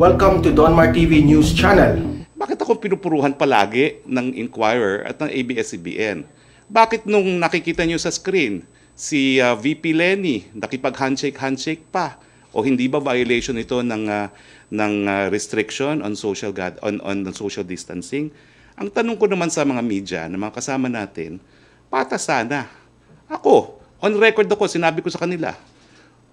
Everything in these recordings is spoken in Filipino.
Welcome to Donmar TV News Channel. Bakit ako pinupuruhan palagi ng Inquirer at ng ABS-CBN? Bakit nung nakikita nyo sa screen, si VP Lenny nakipag-handshake pa? O hindi ba violation ito ng restriction on social distancing? Ang tanong ko naman sa mga media, na mga kasama natin, patas sana. Ako, on record ako, sinabi ko sa kanila,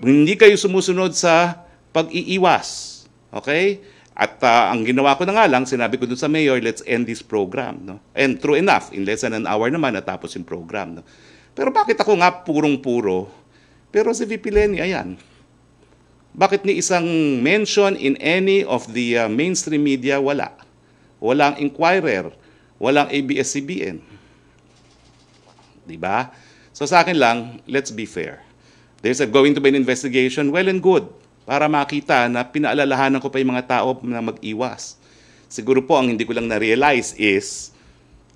hindi kayo sumusunod sa pag-iiwas. Okay? At ang ginawa ko na nga lang, sinabi ko dun sa mayor, let's end this program. No? And true enough, in less than an hour naman, natapos yung program. No? Pero bakit ako nga purong-puro? Pero si VP Lenny, ayan. Bakit ni isang mention in any of the mainstream media, wala? Walang Inquirer, walang ABS-CBN. Diba? So sa akin lang, let's be fair. There's going to be an investigation, well and good, para makita na pinaalalahanan ko pa yung mga tao na mag-iwas. Siguro po, ang hindi ko lang na-realize is,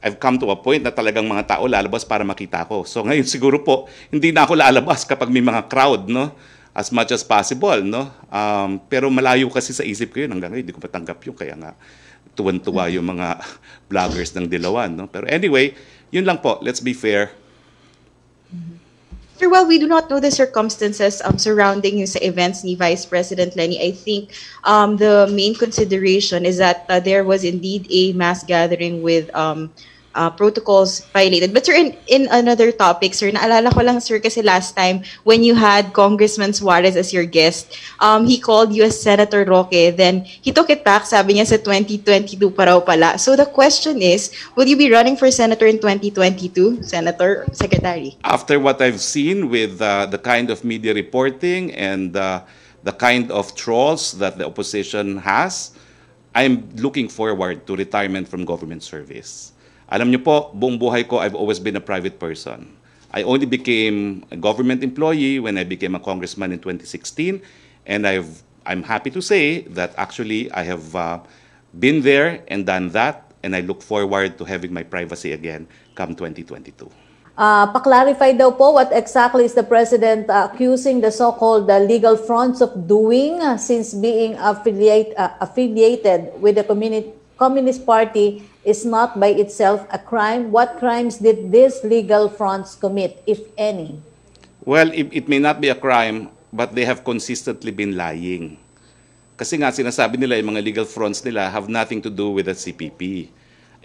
I've come to a point na talagang mga tao lalabas para makita ko. So ngayon siguro po, hindi na ako lalabas kapag may mga crowd, no? As much as possible, no? Pero malayo kasi sa isip ko yun. Hanggang ngayon, hindi ko matanggap yun. Kaya nga, tuwan-tuwa yung mga vloggers ng Dilawan, no? Pero anyway, yun lang po. Let's be fair. Sir, while we do not know the circumstances surrounding yung sa events ni Vice President Lenny, I think the main consideration is that there was indeed a mass gathering with protocols violated. But sir, in another topic, sir, naalala ko lang, sir, kasi last time when you had Congressman Suarez as your guest, he called you as Senator Roque. Then he took it back, sabi niya sa 2022 pa raw pala. So the question is, will you be running for Senator in 2022, Senator, Secretary? After what I've seen with the kind of media reporting and the kind of trolls that the opposition has, I'm looking forward to retirement from government service. Alam niyo po, buong buhay ko, I've always been a private person. I only became a government employee when I became a congressman in 2016, and I'm happy to say that actually I have been there and done that, and I look forward to having my privacy again come 2022. Pa-clarify daw po what exactly is the President accusing the so-called legal fronts of doing since being affiliated with the Communist Party is not by itself a crime. What crimes did these legal fronts commit, if any? Well, it may not be a crime, but they have consistently been lying. Kasi nga sinasabi nila yung mga legal fronts nila have nothing to do with the CPP.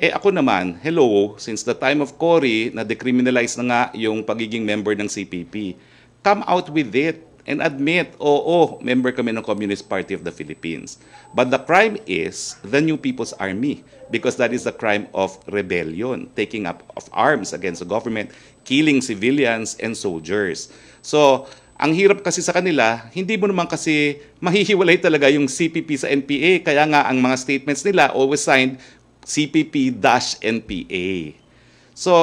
Eh ako naman, hello, since the time of Cory, na decriminalize na nga yung pagiging member ng CPP. Come out with it and admit, oo, member kami ng Communist Party of the Philippines. But the crime is the New People's Army, because that is the crime of rebellion, taking up of arms against the government, killing civilians and soldiers. So, ang hirap kasi sa kanila, hindi mo naman kasi mahihiwalay talaga yung CPP sa NPA, kaya nga ang mga statements nila always signed CPP-NPA. So,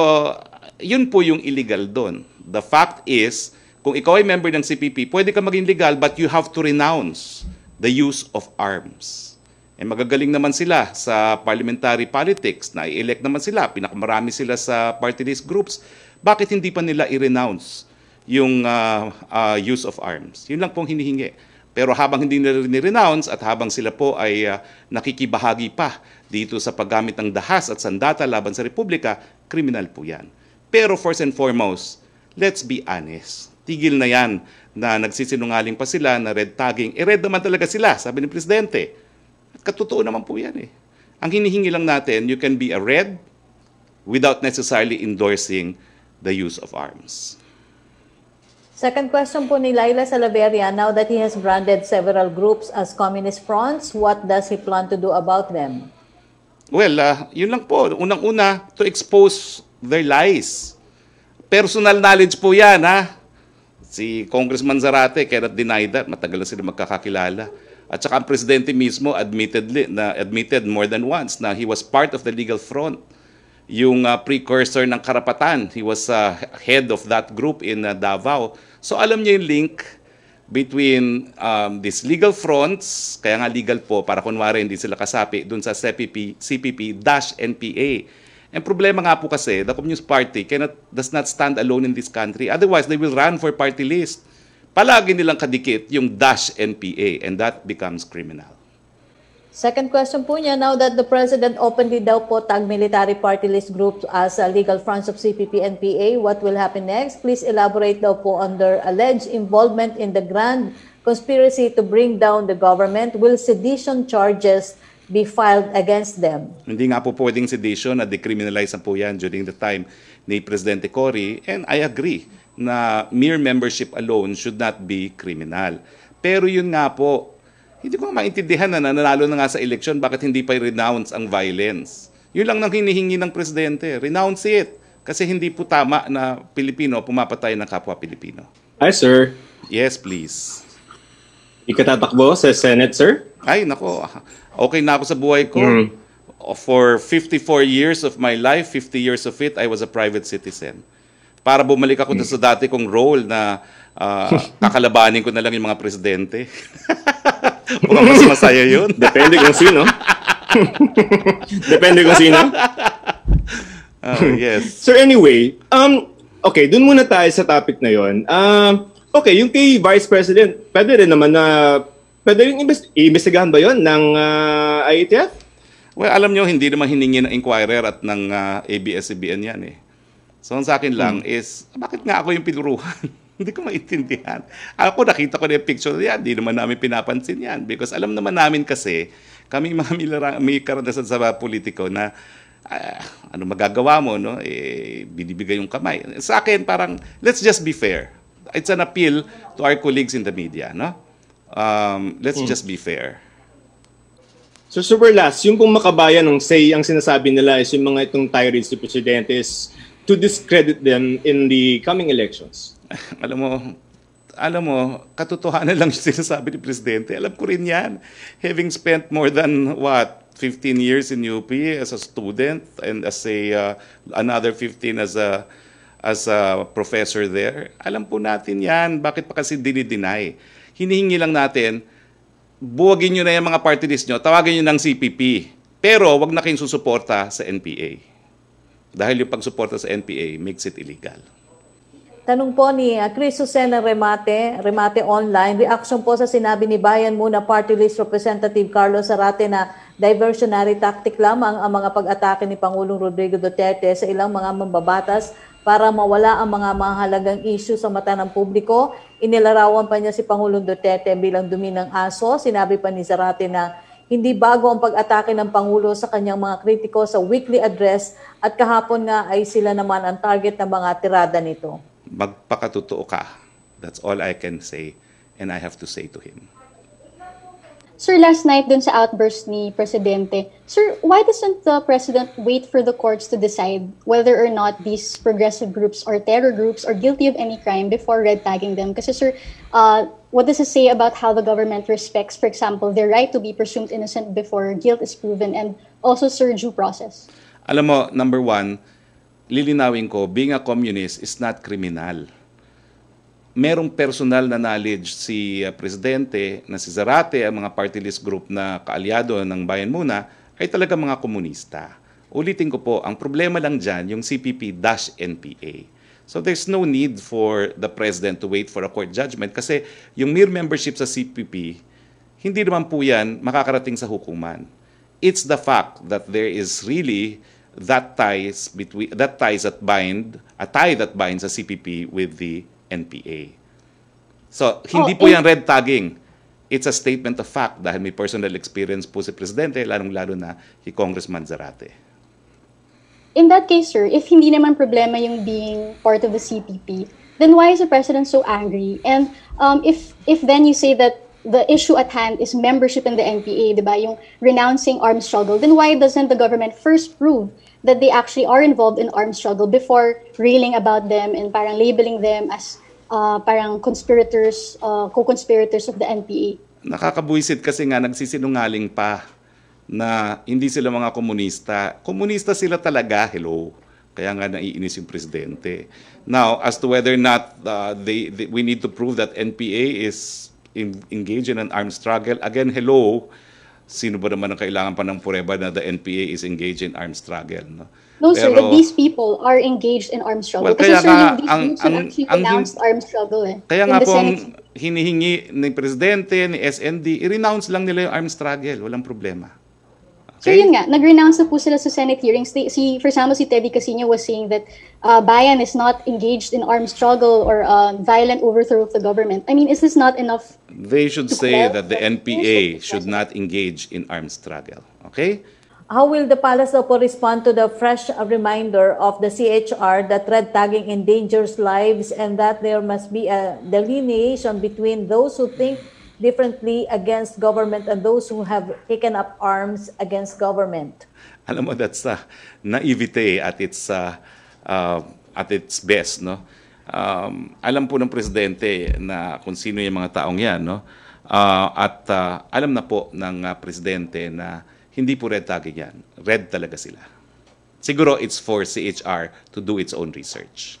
yun po yung illegal doon. The fact is, kung ikaw ay member ng CPP, pwede ka maging legal, but you have to renounce the use of arms. Eh magagaling naman sila sa parliamentary politics, na i-elect naman sila, pinakamarami sila sa party list groups. Bakit hindi pa nila i-renounce yung use of arms? Yun lang pong hinihingi. Pero habang hindi nila ni-renounce at habang sila po ay nakikibahagi pa dito sa paggamit ng dahas at sandata laban sa Republika, kriminal po yan. Pero first and foremost, let's be honest. Tigil na yan na nagsisinungaling pa sila na red tagging. Red naman talaga sila, sabi ni Presidente. At katotoo naman po yan eh. Ang hinihingi lang natin, you can be a red without necessarily endorsing the use of arms. Second question po ni Laila Salaveria, now that he has branded several groups as communist fronts, what does he plan to do about them? Well, yun lang po. Unang-una, to expose their lies. Personal knowledge po yan, ha? Si Congressman Zarate cannot deny that. Matagal na sila magkakakilala. At saka ang presidente mismo admitted more than once na he was part of the legal front. Yung precursor ng karapatan. He was head of that group in Davao. So alam niya yung link between these legal fronts, kaya nga legal po, para kunwari hindi sila kasapi, dun sa CPP-NPA. Ang problema nga po kasi, the Communist Party does not stand alone in this country. Otherwise, they will run for party list. Palagi nilang kadikit yung -NPA, and that becomes criminal. Second question po niya, now that the President openly daw po tag military party list groups as legal fronts of CPP-NPA, what will happen next? Please elaborate daw po on their alleged involvement in the grand conspiracy to bring down the government. Will sedition charges be filed against them? Hindi nga po pwedeng sedition na decriminalize na po yan during the time ni Presidente Cory, and I agree na mere membership alone should not be criminal. Pero yun nga po, hindi ko maintindihan na nanalo na nga sa eleksyon, bakit hindi pa renounce ang violence? Yun lang nang hinihingi ng Presidente, renounce it. Kasi hindi po tama na Pilipino pumapatay ng kapwa Pilipino. Hi, sir. Yes, please. Ikatatakbo sa Senate, sir? Ay, nako. Okay na ako sa buhay ko. For 54 years of my life, 50 years of it, I was a private citizen. Para bumalik ako sa dati kong role na kakalabanin ko na lang yung mga presidente. Mukhang mas masaya yun. Depende kung sino. Depende kung sino. Yes. Sir, anyway, okay, dun muna tayo sa topic na yon. Okay, yung kay Vice President, pwede rin naman na, pwede rin iimbestigahan ba yon ng IATF? Well, alam nyo, hindi naman hiningi ng inquirer at ng ABS-CBN yan eh. So, ang sa akin lang is, bakit nga ako yung pinuruhan? Hindi ko maintindihan. Ako, nakita ko na yung picture yan. Hindi naman namin pinapansin yan. Because alam naman namin kasi, kami mga may karanasan sa politiko na, ano magagawa mo, no? Binibigay yung kamay. Sa akin, parang, let's just be fair. It's an appeal to our colleagues in the media, no? Let's just be fair. So, super last, yung pong makabayan ng say, ang sinasabi nila is yung mga itong tirades ni Presidente is to discredit them in the coming elections. Alam mo, katotohanan lang yung sinasabi ni Presidente. Alam ko rin yan. Having spent more than, 15 years in UP as a student and as another 15 as a professor there. Alam po natin yan. Bakit pa kasi dinideny? Hinihingi lang natin, buwagin nyo na yung mga party list nyo, tawagin nyo ng CPP. Pero wag na kayong susuporta sa NPA. Dahil yung pagsuporta sa NPA makes it illegal. Tanong po ni Chris Susena Remate Online, reaction po sa sinabi ni Bayan Muna Party List Representative Carlos Zarate na diversionary tactic lamang ang mga pag-atake ni Pangulong Rodrigo Duterte sa ilang mga mambabatas para mawala ang mga mahalagang issue sa mata ng publiko. Inilarawan pa niya si Pangulong Duterte bilang dumi ng aso. Sinabi pa ni Zarate na hindi bago ang pag-atake ng Pangulo sa kanyang mga kritiko sa weekly address at kahapon nga ay sila naman ang target ng mga tirada nito. Magpakatotoo ka. That's all I can say and I have to say to him. Sir, last night dun sa outburst ni Presidente, sir, why doesn't the President wait for the courts to decide whether or not these progressive groups or terror groups are guilty of any crime before red tagging them? Kasi sir, what does it say about how the government respects, for example, their right to be presumed innocent before guilt is proven, and also sir, due process? Alam mo, number one, lilinawin ko, being a communist is not criminal. Merong personal na knowledge si Presidente na si Zarate, ang mga party list group na kaalyado ng Bayan Muna, ay talaga mga komunista. Ulitin ko po, ang problema lang dyan, yung CPP-NPA. So there's no need for the President to wait for a court judgment kasi yung mere membership sa CPP, hindi naman po yan makakarating sa hukuman. It's the fact that there is really a tie that binds the CPP with the NPA. So, hindi po yan red tagging. It's a statement of fact dahil may personal experience po si Presidente, lalong-lalo na si Congressman Zarate. In that case, sir, if hindi naman problema yung being part of the CPP, then why is the President so angry? And if then you say that the issue at hand is membership in the NPA, diba, yung renouncing armed struggle, then why doesn't the government first prove that they actually are involved in armed struggle before railing about them and parang labeling them as parang conspirators, co-conspirators of the NPA? Nakakabuisit kasi nga nagsisinungaling pa na hindi sila mga komunista. Komunista sila talaga, hello. Kaya nga naiinis yung Presidente. Now, as to whether or not we need to prove that NPA is engaged in an armed struggle, again, hello. Sino ba naman ang kailangan pa ng pureba na the NPA is engaged in armed struggle? No, sir, that these people are engaged in armed struggle. Well, kasi kaya sir, nga, these groups have actually announced armed struggle Kaya nga po, hinihingi ng Presidente, ni SND, i-renounce lang nila yung armed struggle. Walang problema. So yun nga, nag-renounce na po sila sa Senate hearings. For example, si Teddy Casino was saying that Bayan is not engaged in armed struggle or violent overthrow of the government. I mean, is this not enough? They should say that the NPA should not engage in armed struggle. Okay? How will the Palace po respond to the fresh reminder of the CHR that red tagging endangers lives and that there must be a delineation between those who think differently against government and those who have taken up arms against government? Alam mo, that's naivete at its best, no? Alam po ng Presidente na kung sino yung mga taong yan, no? Alam na po ng Presidente na hindi po red tagging yan. Red talaga sila. Siguro it's for CHR to do its own research.